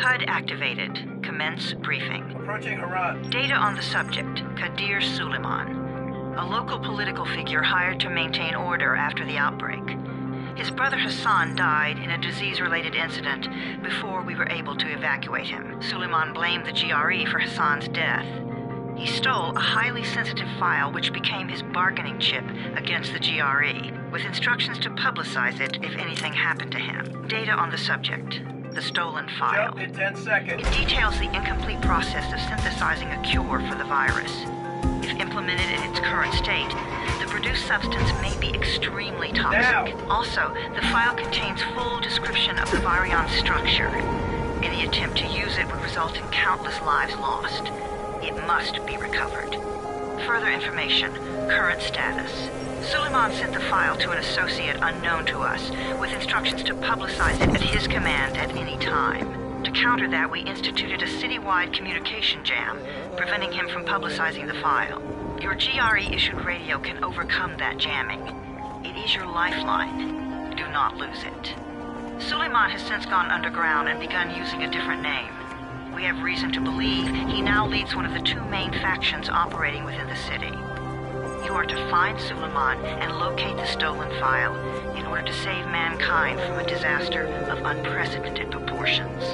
HUD activated. Commence briefing. Approaching Haran. Data on the subject, Kadir Suleiman, a local political figure hired to maintain order after the outbreak. His brother Hassan died in a disease-related incident before we were able to evacuate him. Suleiman blamed the GRE for Hassan's death. He stole a highly sensitive file which became his bargaining chip against the GRE, with instructions to publicize it if anything happened to him. Data on the subject, the stolen file. Jump in 10 seconds. It details the incomplete process of synthesizing a cure for the virus. If implemented in its current state, the produced substance may be extremely toxic. Now. Also, the file contains full description of the virion structure. Any attempt to use it would result in countless lives lost. It must be recovered. Further information, current status. Suleiman sent the file to an associate unknown to us, with instructions to publicize it at his command at any time. To counter that, we instituted a citywide communication jam, preventing him from publicizing the file. Your GRE-issued radio can overcome that jamming. It is your lifeline. Do not lose it. Suleiman has since gone underground and begun using a different name. We have reason to believe he now leads one of the two main factions operating within the city. You are to find Suleiman and locate the stolen file in order to save mankind from a disaster of unprecedented proportions.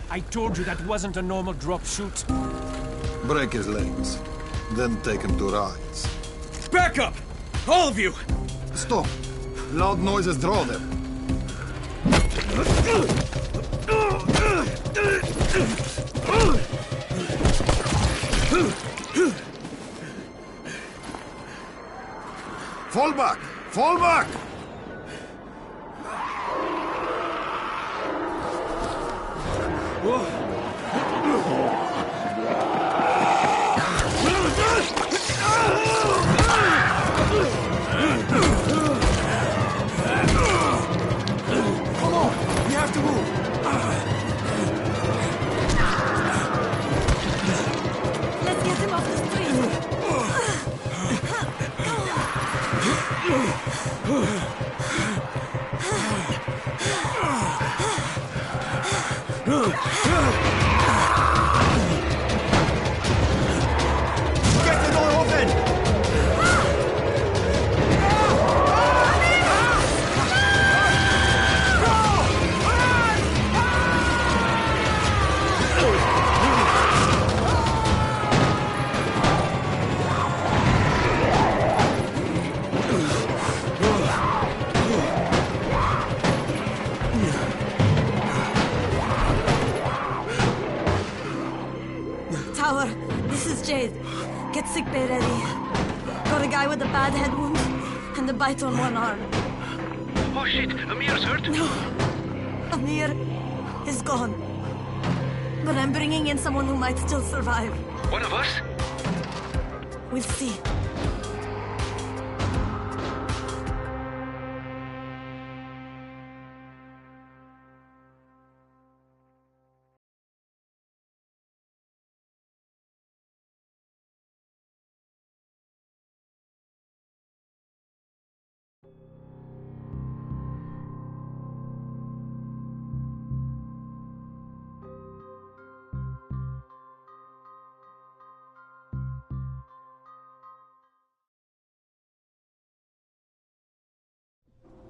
I told you that wasn't a normal drop shoot. Break his legs, then take him to rides. Back up! All of you! Stop! Loud noises draw them. Fall back! Fall back! Come on! We have to move! Let's get him off the street. Get the door open! Tower, this is Jade. Get sickbay ready. Got a guy with a bad head wound and a bite on one arm. Oh shit, Amir's hurt? No, Amir is gone. But I'm bringing in someone who might still survive. One of us? We'll see.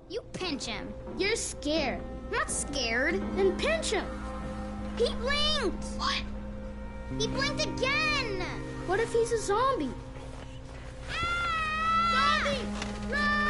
You pinch him. You're scared. I'm not scared. Then pinch him. He blinked. What? He blinked again. What if he's a zombie? Ah! Zombie! Run!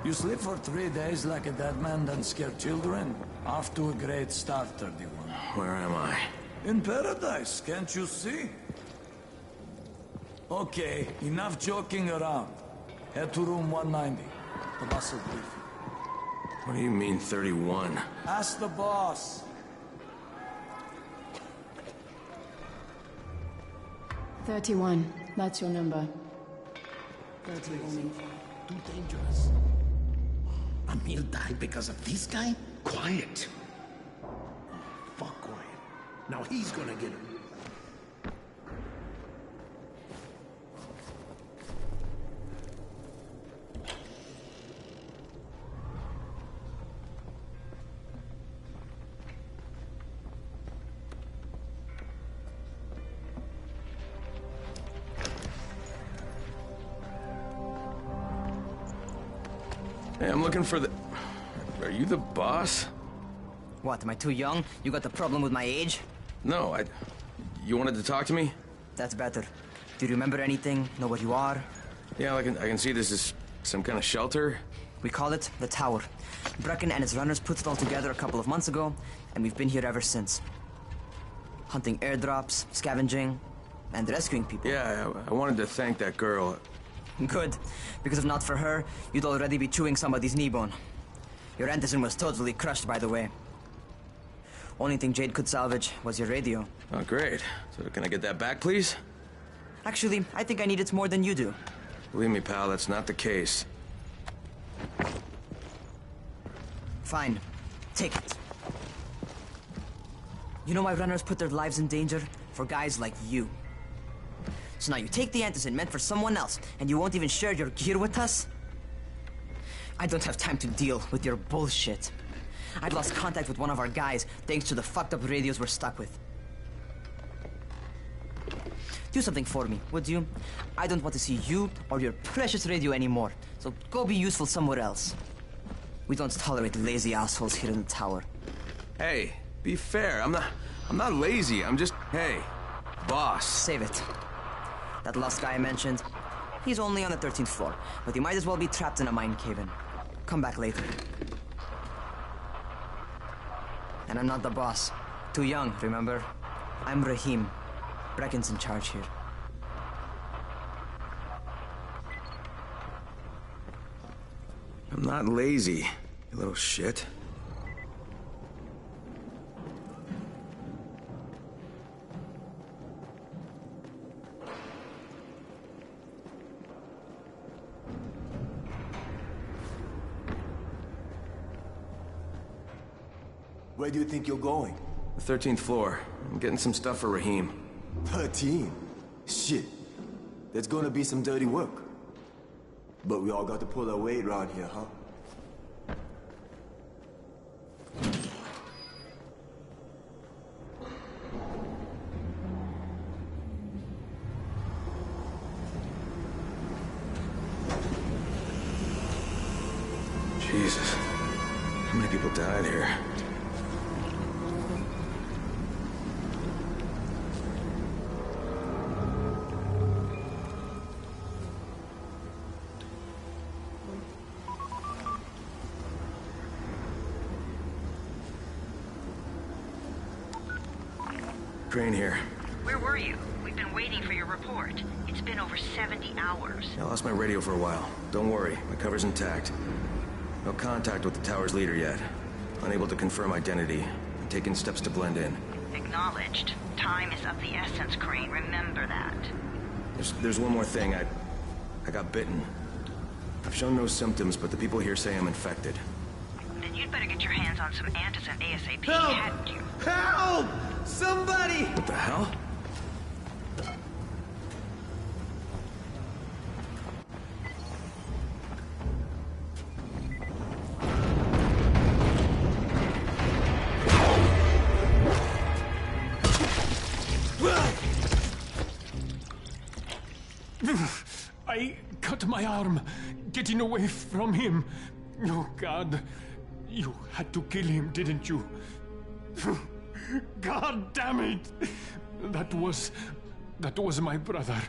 You sleep for 3 days like a dead man, then scare children? Off to a great start, 31. Where am I? In paradise, can't you see? Okay, enough joking around. Head to room 190. The boss will brief you. What do you mean, 31? Ask the boss. 31. That's your number. 31. Too dangerous. Emil died because of this guy? Quiet. Oh, fuck quiet. Now he's gonna get him. Hey, I'm looking for the... Are you the boss? What, am I too young? You got the problem with my age? No, You wanted to talk to me? That's better. Do you remember anything? Know what you are? Yeah, I can see this is some kind of shelter. We call it the Tower. Brecken and his runners put it all together a couple of months ago, and we've been here ever since. Hunting airdrops, scavenging, and rescuing people. Yeah, I wanted to thank that girl. Good, because if not for her, you'd already be chewing somebody's knee bone. Your Anderson was totally crushed, by the way. Only thing Jade could salvage was your radio. Oh, great. So can I get that back, please? Actually, I think I need it more than you do. Believe me, pal, that's not the case. Fine. Take it. You know why runners put their lives in danger? For guys like you. So now you take the Anderson meant for someone else, and you won't even share your gear with us? I don't have time to deal with your bullshit. I've lost contact with one of our guys thanks to the fucked up radios we're stuck with. Do something for me, would you? I don't want to see you or your precious radio anymore, so go be useful somewhere else. We don't tolerate lazy assholes here in the tower. Hey, be fair. I'm not lazy. I'm just... Hey, boss. Save it. That last guy I mentioned, he's only on the 13th floor, but he might as well be trapped in a mine cave-in. Come back later. And I'm not the boss. Too young, remember? I'm Rahim. Brecken's in charge here. I'm not lazy, you little shit. Where do you think you're going? The 13th floor. I'm getting some stuff for Rahim. 13? Shit. There's gonna be some dirty work. But we all got to pull our weight around here, huh? Jesus. How many people died here? Crane here. Where were you? We've been waiting for your report. It's been over 70 hours. I lost my radio for a while. Don't worry, my cover's intact. No contact with the tower's leader yet. Unable to confirm identity. I'm taking steps to blend in. Acknowledged. Time is of the essence, Crane. Remember that. There's one more thing. I got bitten. I've shown no symptoms, but the people here say I'm infected. Then you'd better get your hands on some Antizin ASAP, Help! hadn't you? Help! Somebody! What the hell? I cut my arm, getting away from him. Oh, God. You had to kill him, didn't you? God damn it! That was my brother.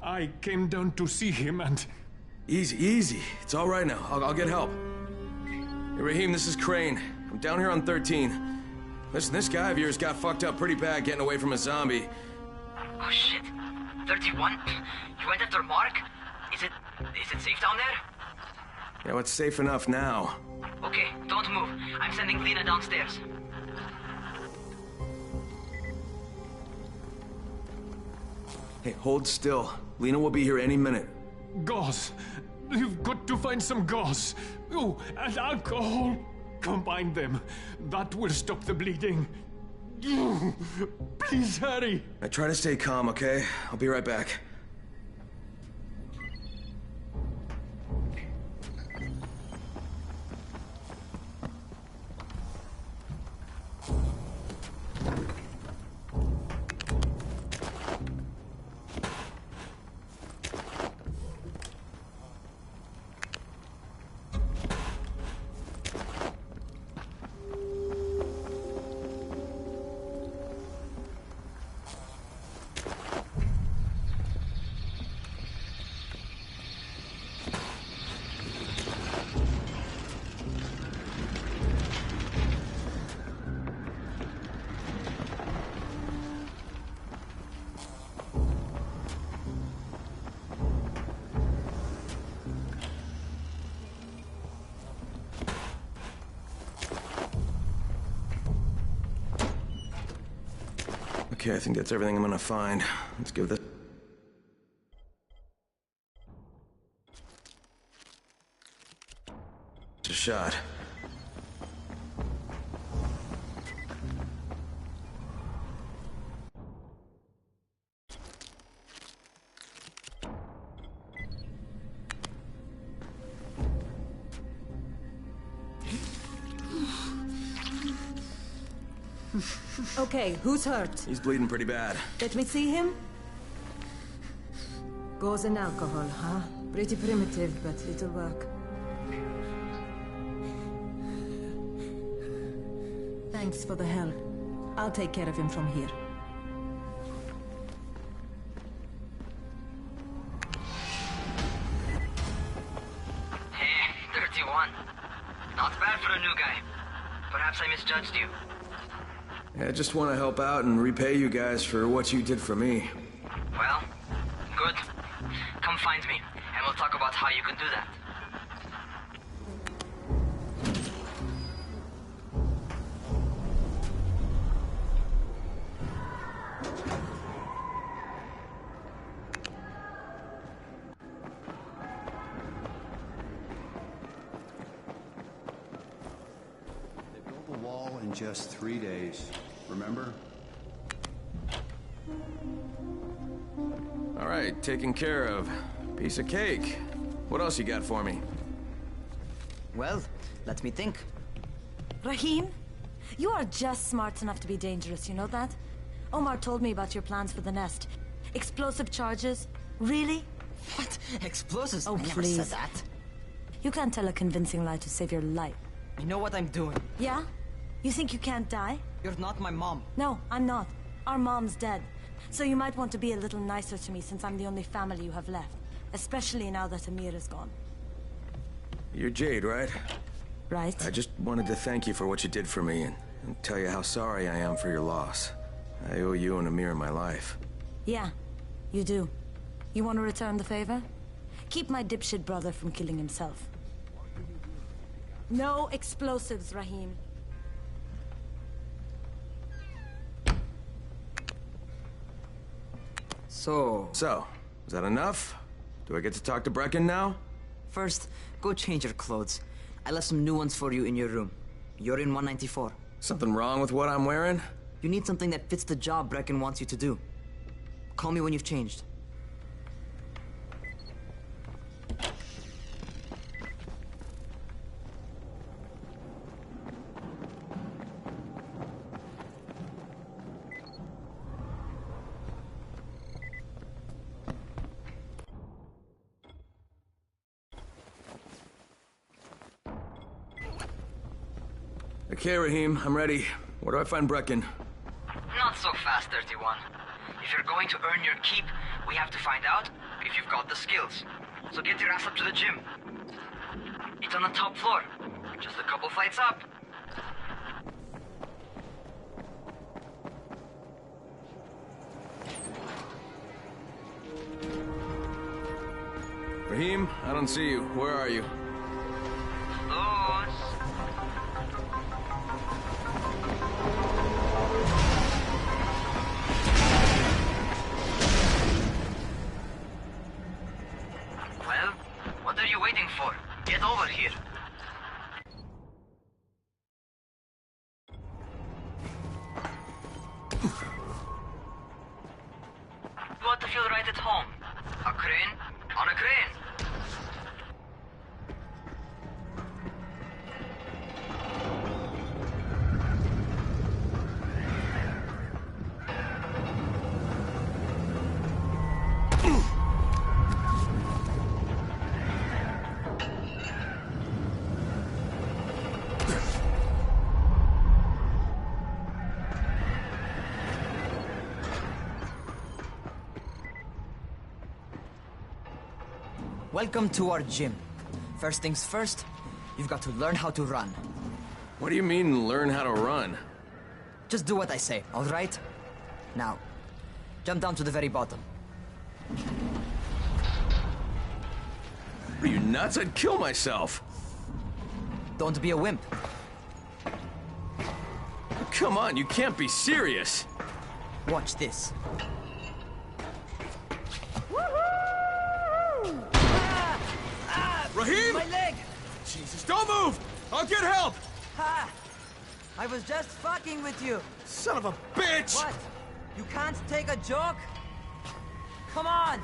I came down to see him and... Easy, easy. It's all right now. I'll get help. Hey, Rahim, this is Crane. I'm down here on 13. Listen, this guy of yours got fucked up pretty bad getting away from a zombie. Oh shit. 31? You went after Mark? Is it safe down there? Yeah, well, it's safe enough now. Okay, don't move. I'm sending Lena downstairs. Hey, hold still. Lena will be here any minute. Gauze. You've got to find some gauze. Oh, and alcohol. Combine them. That will stop the bleeding. Please hurry. I try to stay calm, okay? I'll be right back. Okay, I think that's everything I'm gonna find. Let's give this a shot. Okay, who's hurt? He's bleeding pretty bad. Let me see him. Gauze and alcohol, huh? Pretty primitive, but it'll work. Thanks for the help. I'll take care of him from here. Hey, 31. Not bad for a new guy. Perhaps I misjudged you. I just want to help out and repay you guys for what you did for me. Well, good. Come find me, and we'll talk about how you can do that. They built the wall in just 3 days. Remember? All right, taken care of. Piece of cake. What else you got for me? Well, let me think. Rahim, you are just smart enough to be dangerous, you know that? Omar told me about your plans for the nest. Explosive charges? Really? What? Explosives? Oh, I never please. said that. You can't tell a convincing lie to save your life. I know what I'm doing. Yeah? You think you can't die? You're not my mom. No, I'm not. Our mom's dead. So you might want to be a little nicer to me since I'm the only family you have left. Especially now that Amir is gone. You're Jade, right? Right. I just wanted to thank you for what you did for me and tell you how sorry I am for your loss. I owe you and Amir my life. Yeah, you do. You want to return the favor? Keep my dipshit brother from killing himself. No explosives, Rahim. So, is that enough? Do I get to talk to Brecken now? First, go change your clothes. I left some new ones for you in your room. You're in 194. Something wrong with what I'm wearing? You need something that fits the job Brecken wants you to do. Call me when you've changed. Okay, Rahim, I'm ready. Where do I find Brecken? Not so fast, 31. If you're going to earn your keep, we have to find out if you've got the skills. So get your ass up to the gym. It's on the top floor. Just a couple flights up. Rahim, I don't see you. Where are you? Well, what are you waiting for? Get over here. You want to feel right at home. A crane on a crane. Welcome to our gym. First things first, you've got to learn how to run. What do you mean, learn how to run? Just do what I say, all right? Now, jump down to the very bottom. Are you nuts? I'd kill myself. Don't be a wimp. Come on, you can't be serious. Watch this. Rahim! My leg! Jesus, don't move! I'll get help! Ha! I was just fucking with you. Son of a bitch! What? You can't take a joke? Come on!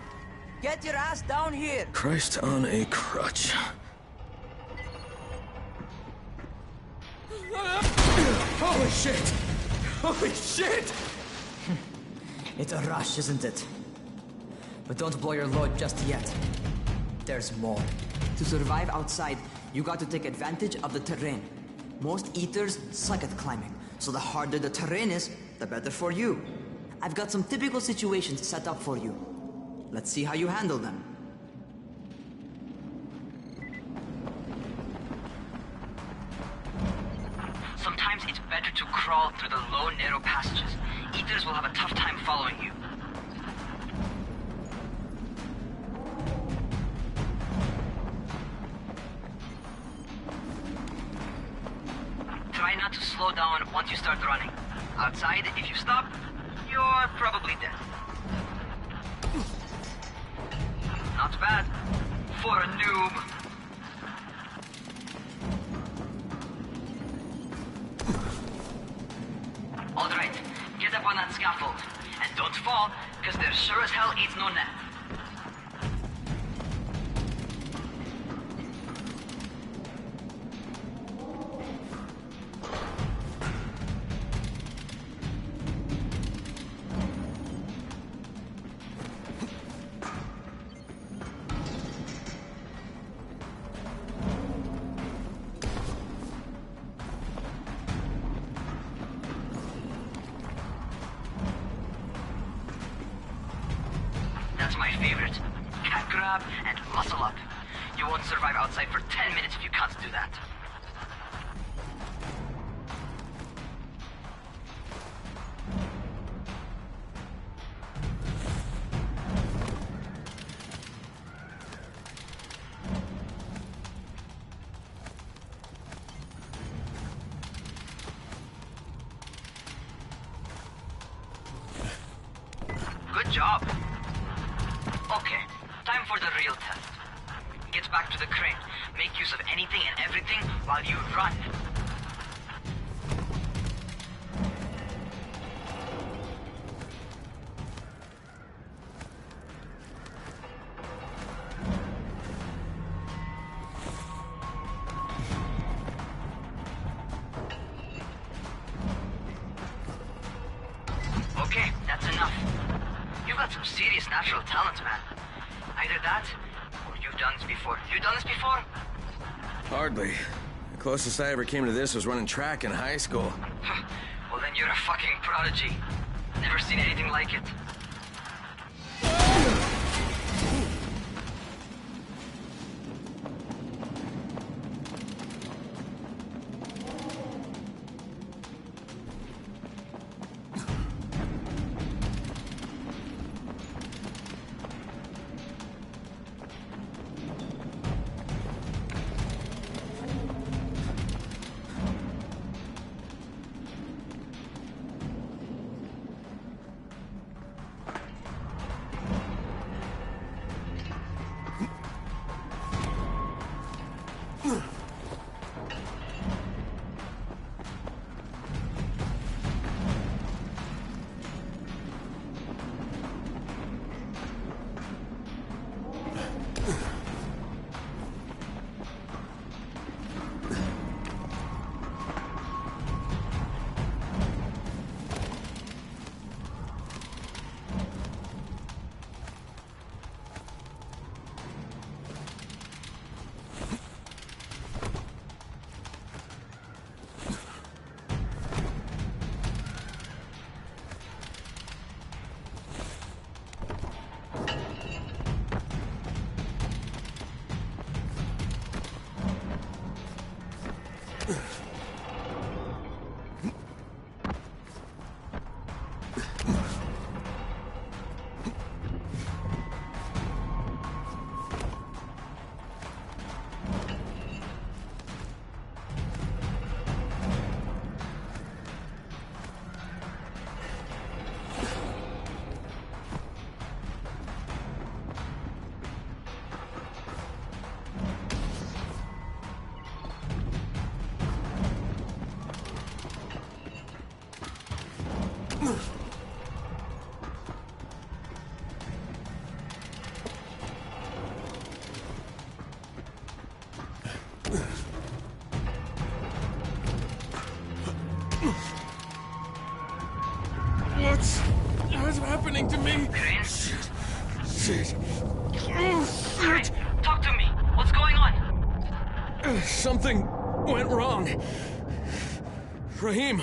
Get your ass down here! Christ on a crutch. Holy shit! Holy shit! It's a rush, isn't it? But don't blow your load just yet. There's more. To survive outside, you got to take advantage of the terrain. Most eaters suck at climbing, so the harder the terrain is, the better for you. I've got some typical situations set up for you. Let's see how you handle them. Sometimes it's better to crawl through the low, narrow passages. Eaters will have a tough time following you. Try not to slow down once you start running. Outside, if you stop, you're probably dead. Not bad for a noob. All right, get up on that scaffold. And don't fall, because there sure as hell ain't no net. That's my favorite. Cat grab and muscle up. You won't survive outside for 10 minutes if you can't do that. Good job. Okay, time for the real test. Get back to the crane. Make use of anything and everything while you run. Okay, that's enough. You've got some serious natural talent, man. Either that, or you've done this before. You done this before? Hardly. The closest I ever came to this was running track in high school. Well, then you're a fucking prodigy. Never seen anything like it. Shit. Alright, talk to me. What's going on? Something went wrong. Rahim,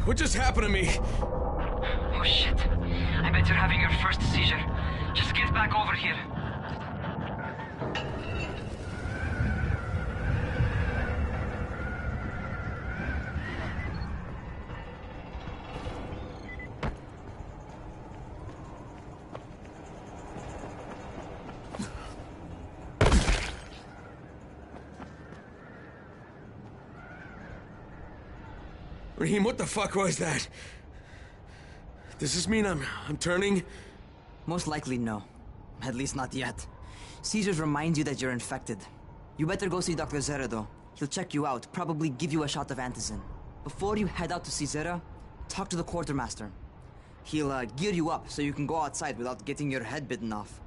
what just happened to me? Oh shit. I bet you're having your first seizure. Just get back over here. Rahim, what the fuck was that? Does this mean I'm turning? Most likely no. At least not yet. Seizures remind you that you're infected. You better go see Dr. Zere though. He'll check you out, probably give you a shot of antizin. Before you head out to see Zere, talk to the quartermaster. He'll gear you up so you can go outside without getting your head bitten off.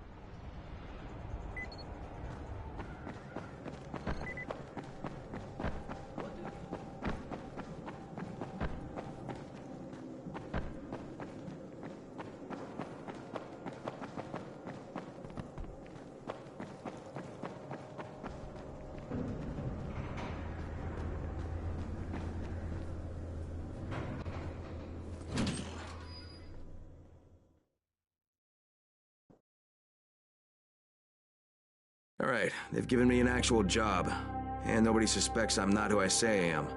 All right, they've given me an actual job, and nobody suspects I'm not who I say I am.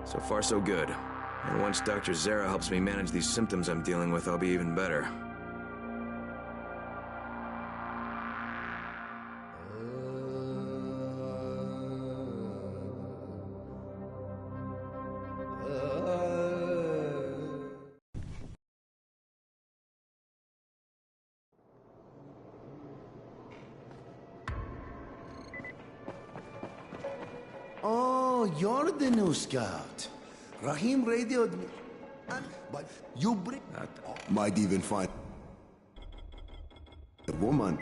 So far, so good. And once Dr. Zere helps me manage these symptoms I'm dealing with, I'll be even better. Oh, you're the new scout. Rahim radioed me. But you bring... Might even find a woman.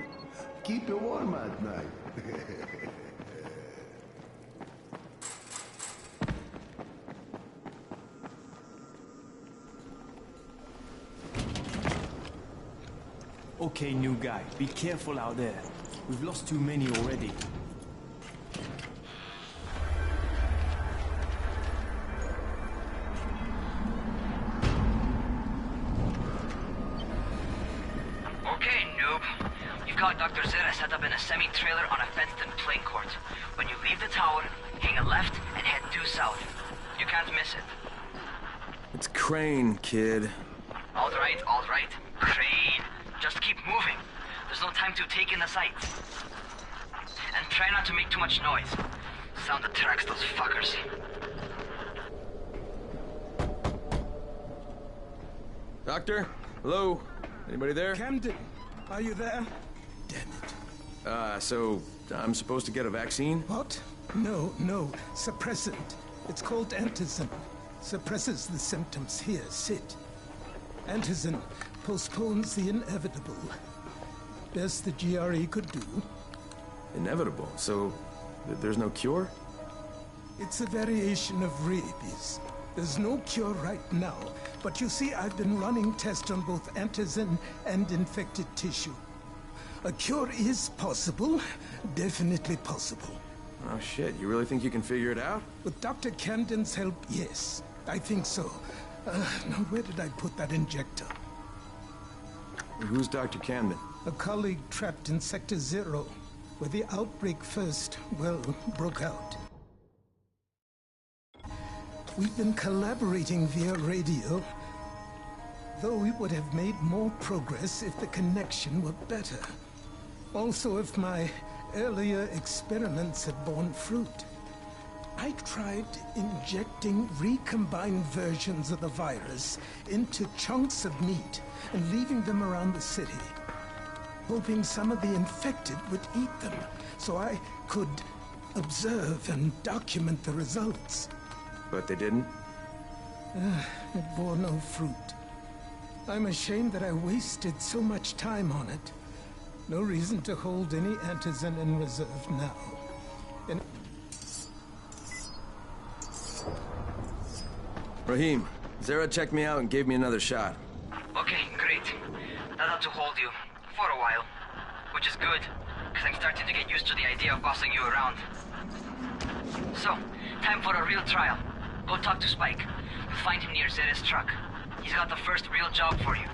Keep you warm at night. Okay, new guy, be careful out there. We've lost too many already. Okay, noob. You've got Dr. Zere set up in a semi-trailer on a fenced-in playing court. When you leave the tower, hang a left and head due south. You can't miss it. It's Crane, kid. All right, Crane. Just keep moving. There's no time to take in the sights. And try not to make too much noise. Sound attracts those fuckers. Doctor? Hello? Anybody there? Camden, are you there? So I'm supposed to get a vaccine? What? No. Suppressant. It's called antizin. Suppresses the symptoms. Here, sit. Antizin postpones the inevitable. Best the GRE could do. Inevitable? So there's no cure? It's a variation of rabies. There's no cure right now, but you see, I've been running tests on both antizin and infected tissue. A cure is possible, definitely possible. Oh shit, you really think you can figure it out? With Dr. Camden's help, yes. I think so. Now, where did I put that injector? Who's Dr. Camden? A colleague trapped in Sector 0, where the outbreak first, broke out. We've been collaborating via radio, though we would have made more progress if the connection were better. Also, if my earlier experiments had borne fruit. I tried injecting recombined versions of the virus into chunks of meat and leaving them around the city, hoping some of the infected would eat them so I could observe and document the results. But they didn't? It bore no fruit. I'm ashamed that I wasted so much time on it. No reason to hold any antizin in reserve now. Rahim, Zere checked me out and gave me another shot. Okay, great. That ought to hold you. For a while. which is good, because I'm starting to get used to the idea of bossing you around. So, time for a real trial. Go talk to Spike. You'll find him near Zed's truck. He's got the first real job for you.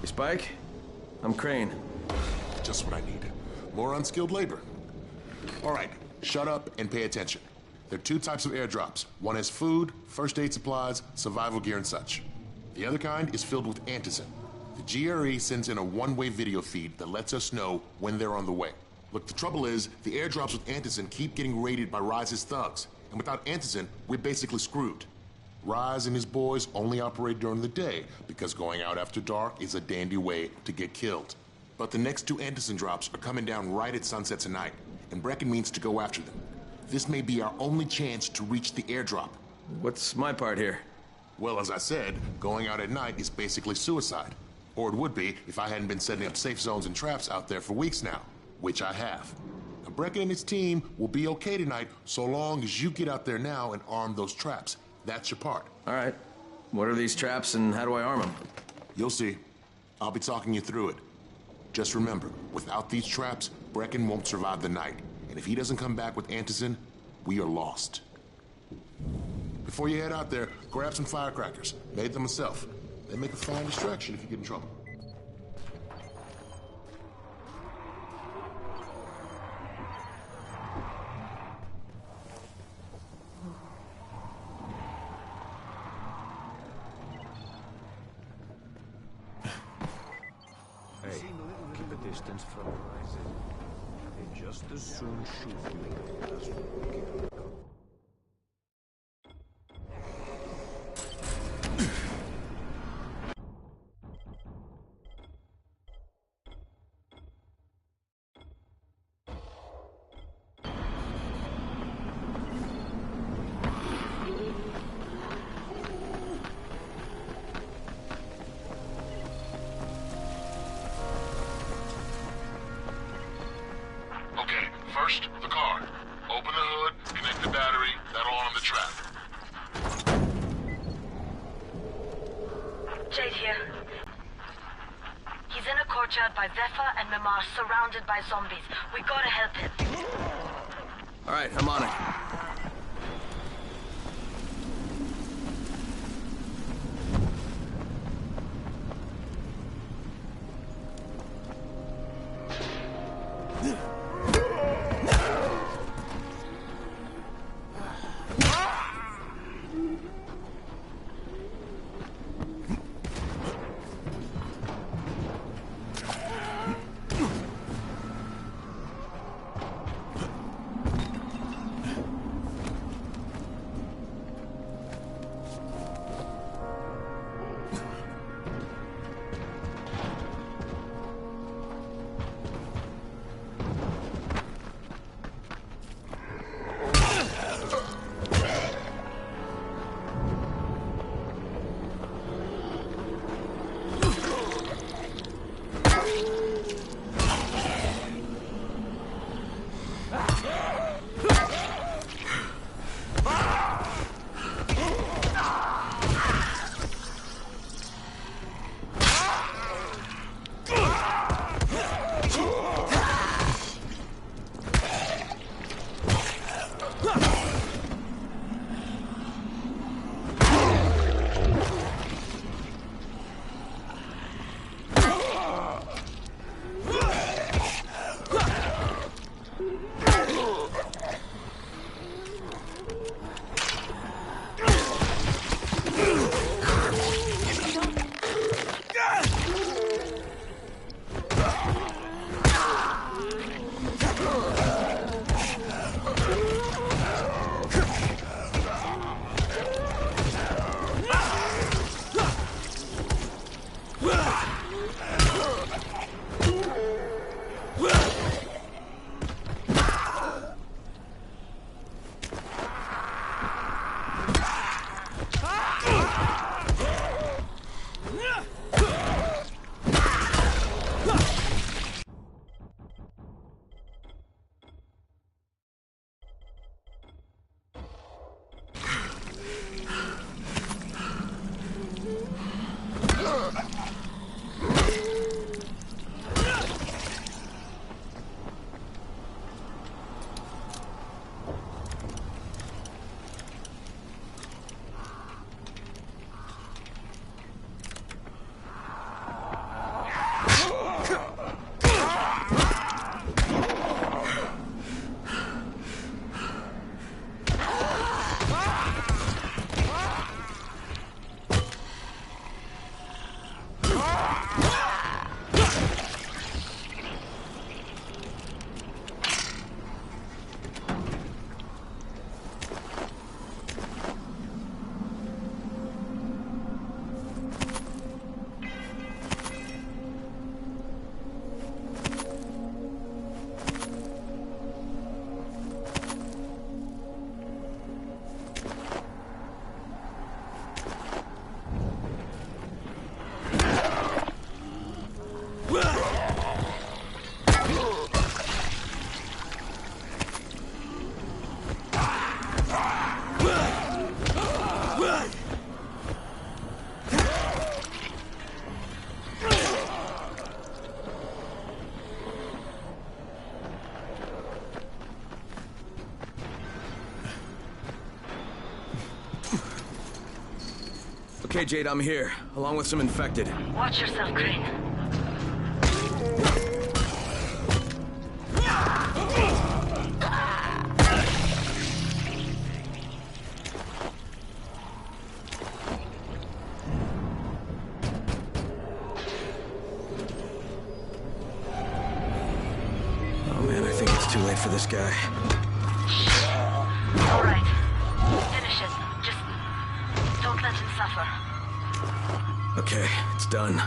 Hey, Spike? I'm Crane. Just what I need. More unskilled labor. All right, shut up and pay attention. There are two types of airdrops. One has food, first aid supplies, survival gear, and such. The other kind is filled with antizin. The GRE sends in a one-way video feed that lets us know when they're on the way. Look, the trouble is, the airdrops with antizin keep getting raided by Rise's thugs. And without antizin, we're basically screwed. Rise and his boys only operate during the day because going out after dark is a dandy way to get killed. But the next two antizin drops are coming down right at sunset tonight, and Brecken means to go after them. This may be our only chance to reach the airdrop. What's my part here? Well, as I said, going out at night is basically suicide. Or it would be if I hadn't been setting up safe zones and traps out there for weeks now, which I have. Now, Brecken and his team will be okay tonight so long as you get out there now and arm those traps. That's your part. All right. What are these traps and how do I arm them? You'll see. I'll be talking you through it. Just remember, without these traps, Brecken won't survive the night. And if he doesn't come back with antizin, we are lost. Before you head out there, grab some firecrackers. Made them myself. They make a fine distraction if you get in trouble. Hey, keep a distance from Rise. They just as soon shoot me as kill. First, the car. Open the hood, connect the battery, that'll arm the trap. Jade here. He's in a courtyard by Vefa and Mimar, surrounded by zombies. We gotta help him. All right, I'm on it. Okay, Jade, I'm here, along with some infected. Watch yourself, Crane. Oh man, I think it's too late for this guy. All right. Finish it. Just don't let him suffer. Okay, it's done.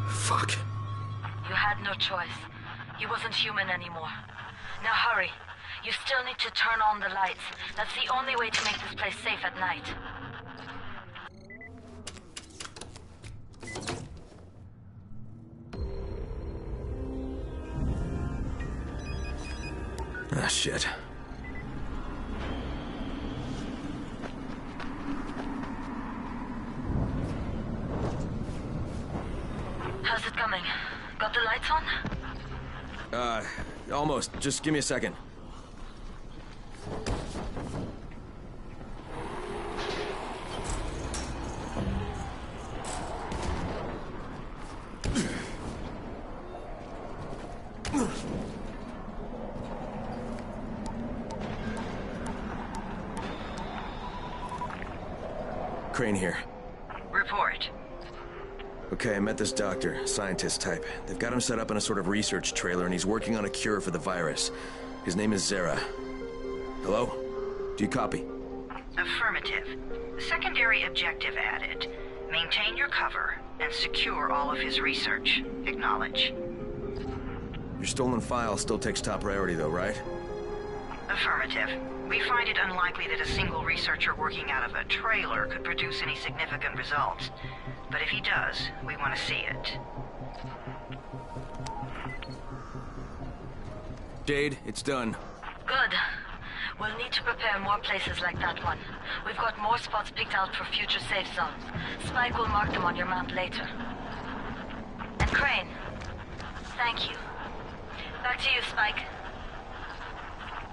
Fuck. You had no choice. He wasn't human anymore. Now hurry. You still need to turn on the lights. That's the only way to make this place safe at night. Ah, shit. How's it coming? Got the lights on? Almost. Just give me a second. Crane here. Report. Okay, I met this doctor, scientist type. They've got him set up in a sort of research trailer, and he's working on a cure for the virus. His name is Zere. Hello? Do you copy? Affirmative. Secondary objective added. Maintain your cover and secure all of his research. Acknowledge. Your stolen file still takes top priority, though, right? Affirmative. We find it unlikely that a single researcher working out of a trailer could produce any significant results. But if he does, we want to see it. Jade, it's done. Good. We'll need to prepare more places like that one. We've got more spots picked out for future safe zones. Spike will mark them on your map later. And Crane, thank you. Back to you, Spike.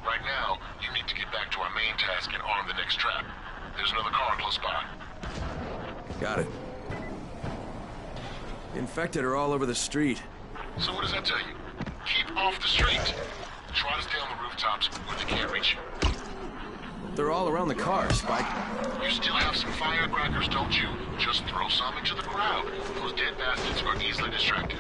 Right now, you need to get back to our main task and arm the next trap. There's another car close by. Got it. The infected are all over the street. So what does that tell you? Keep off the street. Try to stay on the rooftops where they can't reach you. They're all around the car, Spike. You still have some firecrackers, don't you? Just throw some into the crowd. Those dead bastards are easily distracted.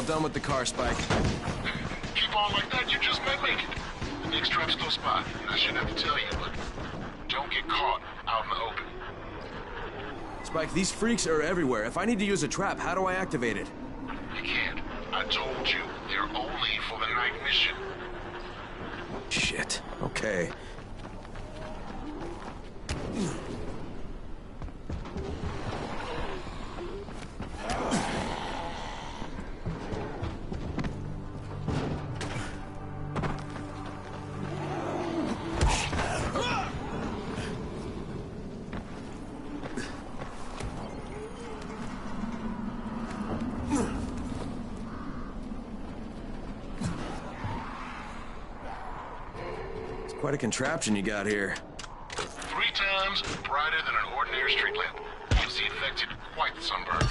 Done with the car, Spike. Keep on like that, you just may make it. The next trap's close by. I shouldn't have to tell you, but don't get caught out in the open. Spike, these freaks are everywhere. If I need to use a trap, how do I activate it? You can't. I told you, they're only for the night mission. Shit. Okay. Quite a contraption you got here. 3 times brighter than an ordinary street lamp. Gives the infected quite the sunburn.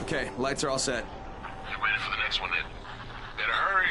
Okay, lights are all set. Get ready for the next one then. Better hurry.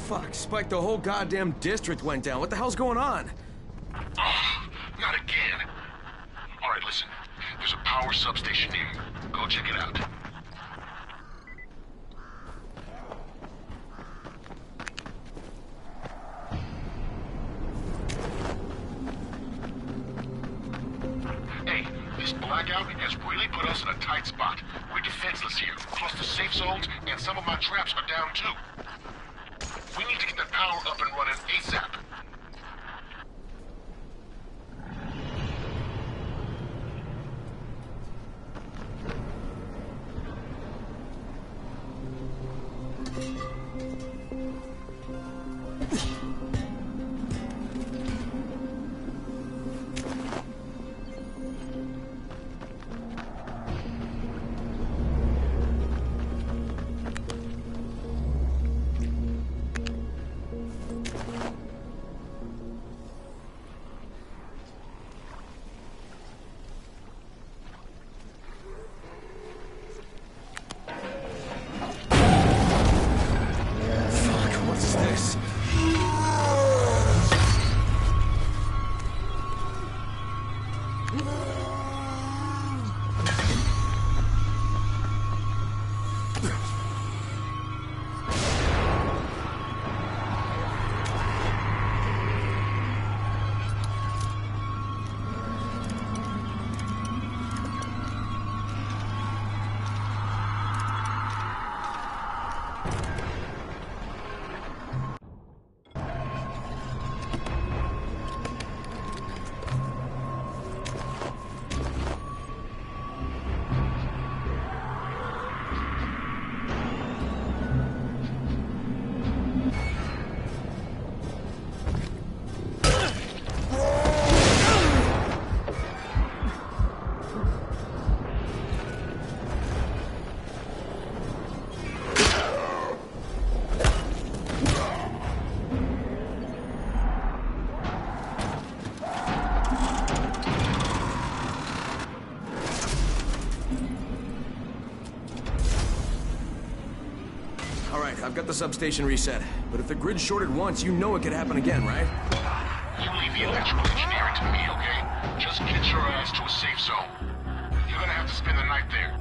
Fuck, Spike, the whole goddamn district went down. What the hell's going on? Oh, not again. All right, listen. There's a power substation near you. Go check it out. Hey, this blackout has really put us in a tight spot. We're defenseless here. Plus the safe zones and some of my traps are down too. We need to get that power up and running ASAP. I've got the substation reset. But if the grid shorted once, you know it could happen again, right? You leave the electrical engineering to me, okay? Just get your ass to a safe zone. You're gonna have to spend the night there.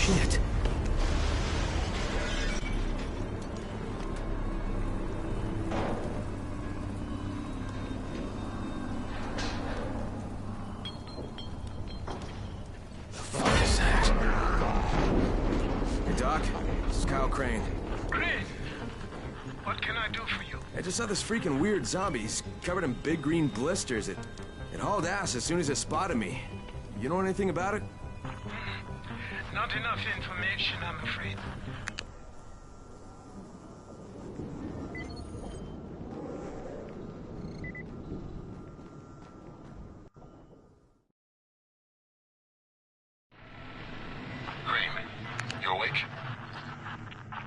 Shit. What is that? Hey, Doc. This is Kyle Crane. Crane! What can I do for you? I just saw this freaking weird zombie. He's covered in big green blisters. It hauled ass as soon as it spotted me. You know anything about it? Not enough information, I'm afraid. Crane, you awake?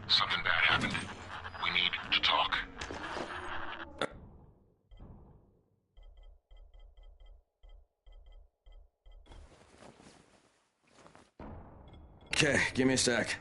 Something bad happened. We need to talk. Okay, give me a sec.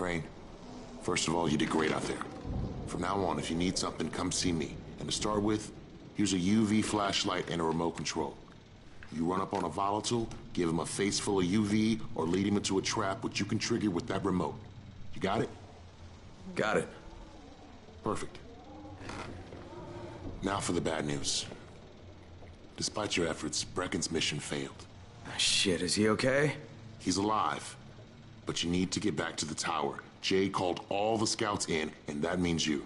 Crane, first of all, you did great out there. From now on, if you need something, come see me. And to start with, here's a UV flashlight and a remote control. You run up on a volatile, give him a face full of UV, or lead him into a trap which you can trigger with that remote. You got it? Got it. Perfect. Now for the bad news. Despite your efforts, Brecken's mission failed. Shit, is he okay? He's alive. But you need to get back to the tower. Jade called all the scouts in, and that means you.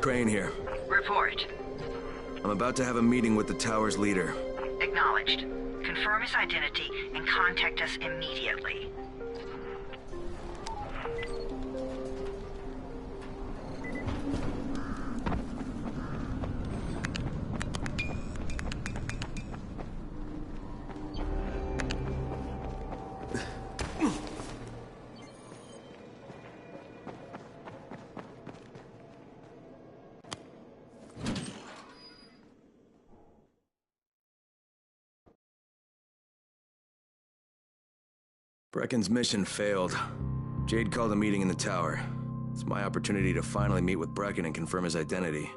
Crane here. Report. I'm about to have a meeting with the tower's leader. Acknowledged. Confirm his identity and contact us immediately. Brecken's mission failed. Jade called a meeting in the tower. It's my opportunity to finally meet with Brecken and confirm his identity.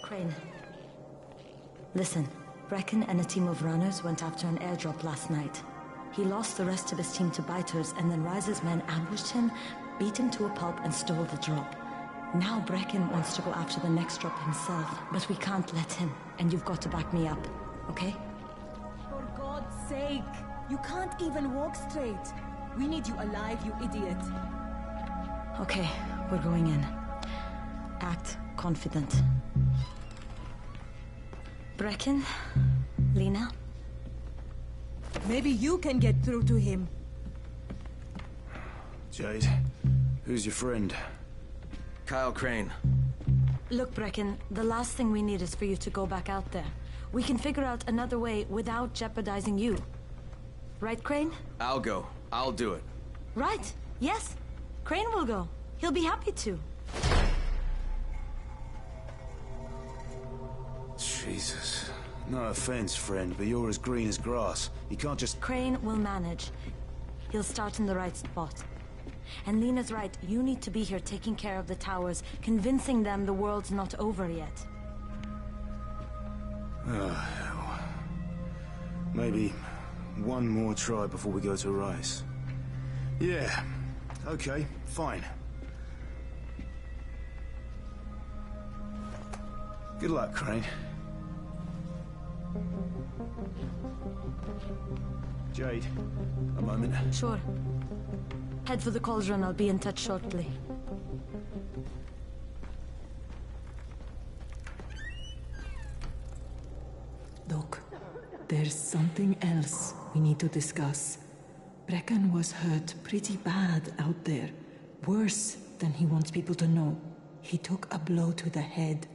Crane. Listen. Brecken and a team of runners went after an airdrop last night. He lost the rest of his team to biters, and then Rise's men ambushed him, beat him to a pulp, and stole the drop. Now Brecken wants to go after the next drop himself, but we can't let him, and you've got to back me up, okay? For God's sake! You can't even walk straight. We need you alive, you idiot. Okay, we're going in. Act confident. Brecken? Lena? Maybe you can get through to him. Jade, who's your friend? Kyle Crane. Look, Brecken, the last thing we need is for you to go back out there. We can figure out another way without jeopardizing you. Right, Crane? I'll go. I'll do it. Right. Yes. Crane will go. He'll be happy to. Jesus. No offense, friend, but you're as green as grass. You can't just... Crane will manage. He'll start in the right spot. And Lena's right, you need to be here taking care of the towers, convincing them the world's not over yet. Oh, hell. Maybe one more try before we go to Rise. Yeah, okay, fine. Good luck, Crane. Jade, a moment. Sure. Head for the cauldron. I'll be in touch shortly. Look, there's something else we need to discuss. Brecken was hurt pretty bad out there. Worse than he wants people to know. He took a blow to the head.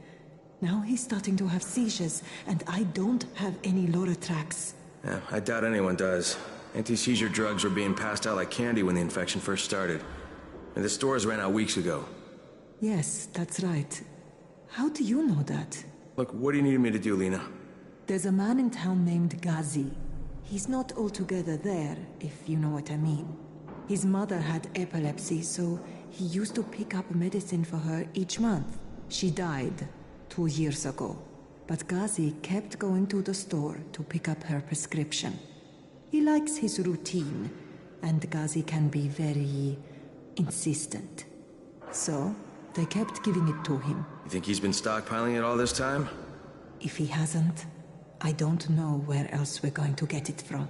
Now he's starting to have seizures, and I don't have any Loratrax. Yeah, I doubt anyone does. Anti-seizure drugs were being passed out like candy when the infection first started. And the stores ran out weeks ago. Yes, that's right. How do you know that? Look, what do you need me to do, Lena? There's a man in town named Ghazi. He's not altogether there, if you know what I mean. His mother had epilepsy, so he used to pick up medicine for her each month. She died 2 years ago, but Ghazi kept going to the store to pick up her prescription. He likes his routine, and Ghazi can be very insistent. So, they kept giving it to him. You think he's been stockpiling it all this time? If he hasn't, I don't know where else we're going to get it from.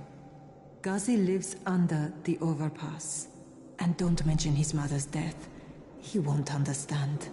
Ghazi lives under the overpass. And don't mention his mother's death. He won't understand.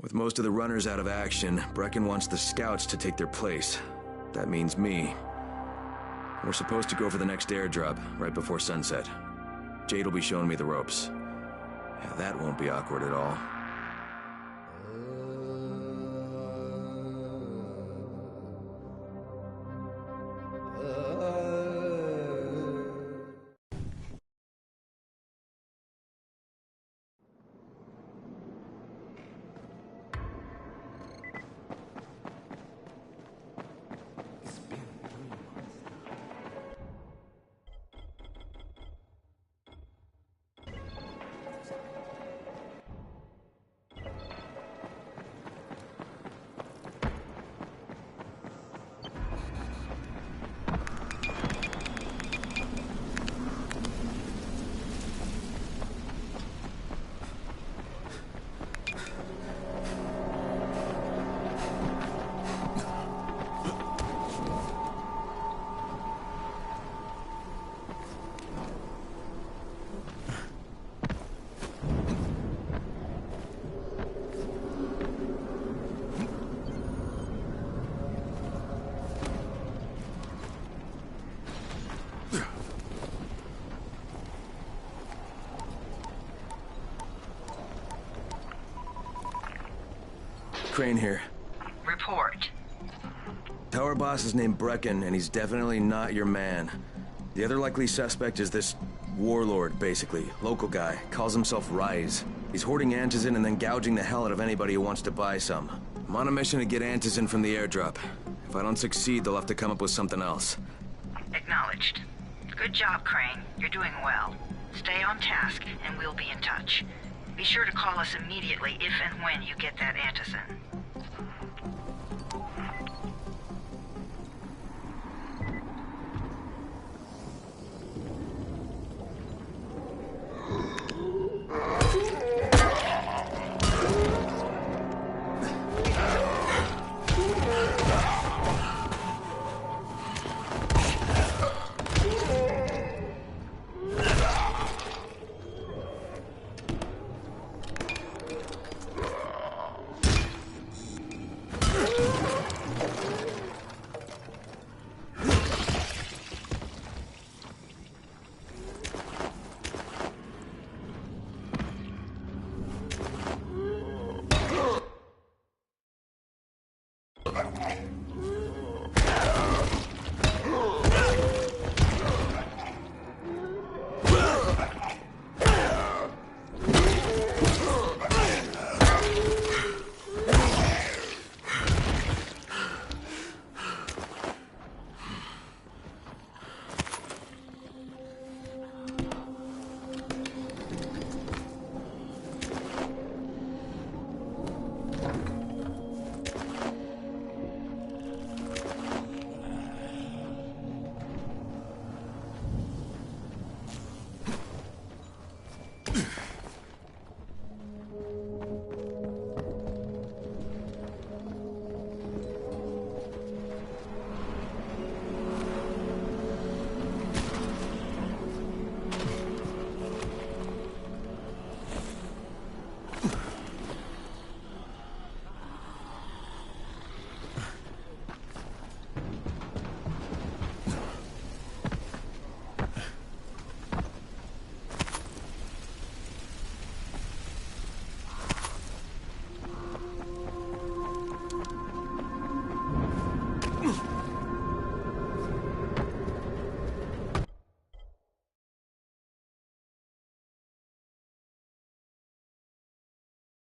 With most of the runners out of action, Brecken wants the scouts to take their place. That means me. We're supposed to go for the next airdrop, right before sunset. Jade will be showing me the ropes. Yeah, that won't be awkward at all. Crane here. Report. Tower boss is named Brecken, and he's definitely not your man. The other likely suspect is this warlord, basically. Local guy. Calls himself Rise. He's hoarding antizin and then gouging the hell out of anybody who wants to buy some. I'm on a mission to get antizin from the airdrop. If I don't succeed, they'll have to come up with something else. Acknowledged. Good job, Crane. You're doing well. Stay on task, and we'll be in touch. Be sure to call us immediately if and when you get that antizin.